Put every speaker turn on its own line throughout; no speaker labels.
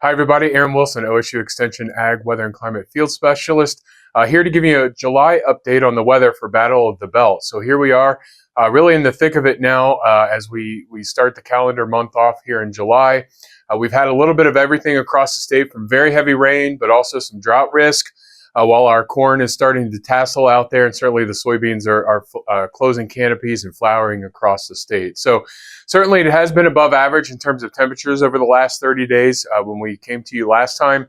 Hi, everybody. Aaron Wilson, OSU Extension Ag Weather and Climate Field Specialist, here to give you a July update on the weather for Battle of the Belt. So here we are, really in the thick of it now as we start the calendar month off here in July. We've had a little bit of everything across the state, from very heavy rain, but also some drought risk. While our corn is starting to tassel out there, and certainly the soybeans are closing canopies and flowering across the state. So certainly it has been above average in terms of temperatures over the last 30 days. When we came to you last time,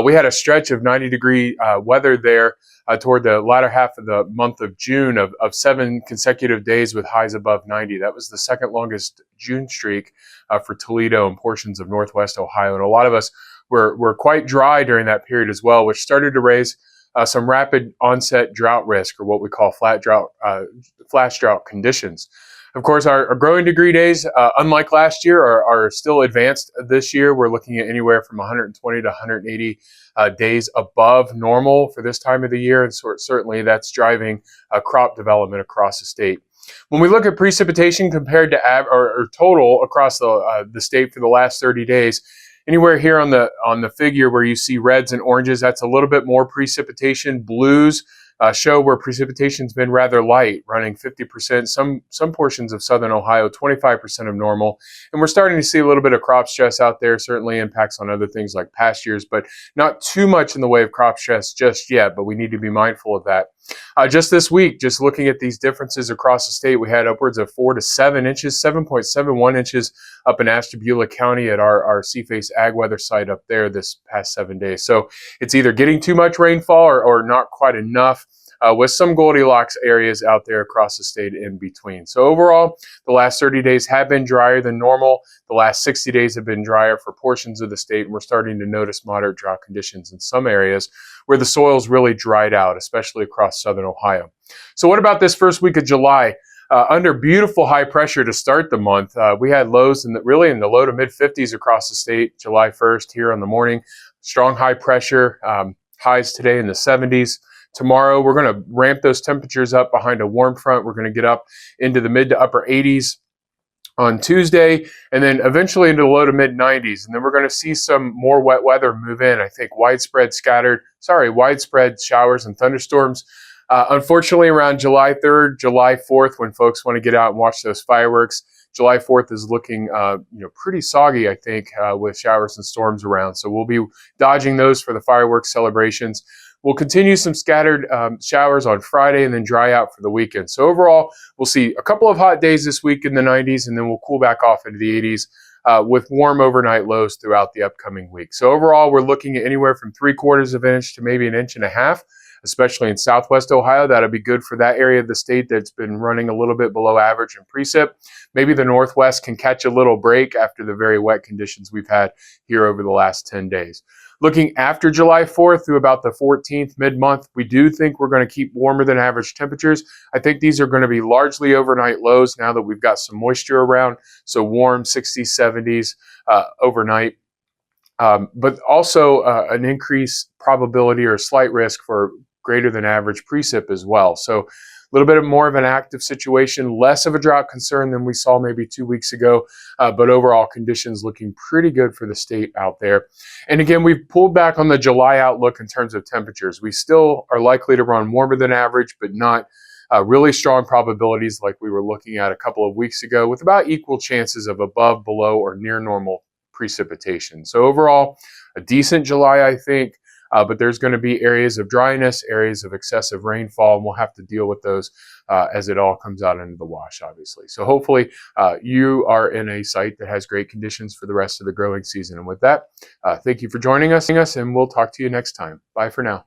we had a stretch of 90-degree weather there toward the latter half of the month of June of 7 consecutive days with highs above 90. That was the second longest June streak for Toledo and portions of Northwest Ohio. And a lot of us were quite dry during that period as well, which started to raise some rapid onset drought risk, or what we call flash drought conditions. Of course, our growing degree days, unlike last year, are still advanced this year. We're looking at anywhere from 120 to 180 days above normal for this time of the year, and certainly that's driving crop development across the state. When we look at precipitation compared to or total across the state for the last 30 days, anywhere here on the figure where you see reds and oranges, that's a little bit more precipitation. Blues show where precipitation's been rather light, running 50%. Some portions of southern Ohio, 25% of normal. And we're starting to see a little bit of crop stress out there. Certainly impacts on other things like pastures, but not too much in the way of crop stress just yet. But we need to be mindful of that. Just this week, just looking at these differences across the state, we had upwards of 4 to 7 inches, 7.71 inches up in Ashtabula County at our Seaface Ag Weather site up there this past 7 days. So it's either getting too much rainfall or not quite enough, with some Goldilocks areas out there across the state in between. So overall, the last 30 days have been drier than normal. The last 60 days have been drier for portions of the state, and we're starting to notice moderate drought conditions in some areas where the soil's really dried out, especially across southern Ohio. So what about this first week of July? Under beautiful high pressure to start the month, we had lows really in the low to mid 50s across the state July 1st here on the morning. Strong high pressure, highs today in the 70s. Tomorrow, we're going to ramp those temperatures up behind a warm front. We're going to get up into the mid to upper 80s on Tuesday, and then eventually into the low to mid 90s. And then we're going to see some more wet weather move in. I think widespread showers and thunderstorms. Unfortunately, around July 3rd, July 4th, when folks want to get out and watch those fireworks, July 4th is looking pretty soggy, I think, with showers and storms around. So we'll be dodging those for the fireworks celebrations. We'll continue some scattered showers on Friday and then dry out for the weekend. So overall, we'll see a couple of hot days this week in the 90s, and then we'll cool back off into the 80s with warm overnight lows throughout the upcoming week. So overall, we're looking at anywhere from 3/4 of an inch to maybe 1.5 inches, especially in southwest Ohio. That'll be good for that area of the state that's been running a little bit below average in precip. Maybe the Northwest can catch a little break after the very wet conditions we've had here over the last 10 days. Looking after July 4th through about the 14th, mid-month, we do think we're going to keep warmer than average temperatures. I think these are going to be largely overnight lows now that we've got some moisture around. So warm 60s, 70s overnight. But also an increased probability or slight risk for greater than average precip as well. So a little bit more of an active situation, less of a drought concern than we saw maybe 2 weeks ago, but overall conditions looking pretty good for the state out there. And again, we've pulled back on the July outlook in terms of temperatures. We still are likely to run warmer than average, but not really strong probabilities like we were looking at a couple of weeks ago, with about equal chances of above, below, or near normal precipitation. So overall, a decent July, I think. But there's going to be areas of dryness, areas of excessive rainfall, and we'll have to deal with those as it all comes out into the wash, obviously. So hopefully you are in a site that has great conditions for the rest of the growing season. And with that, thank you for joining us, and we'll talk to you next time. Bye for now.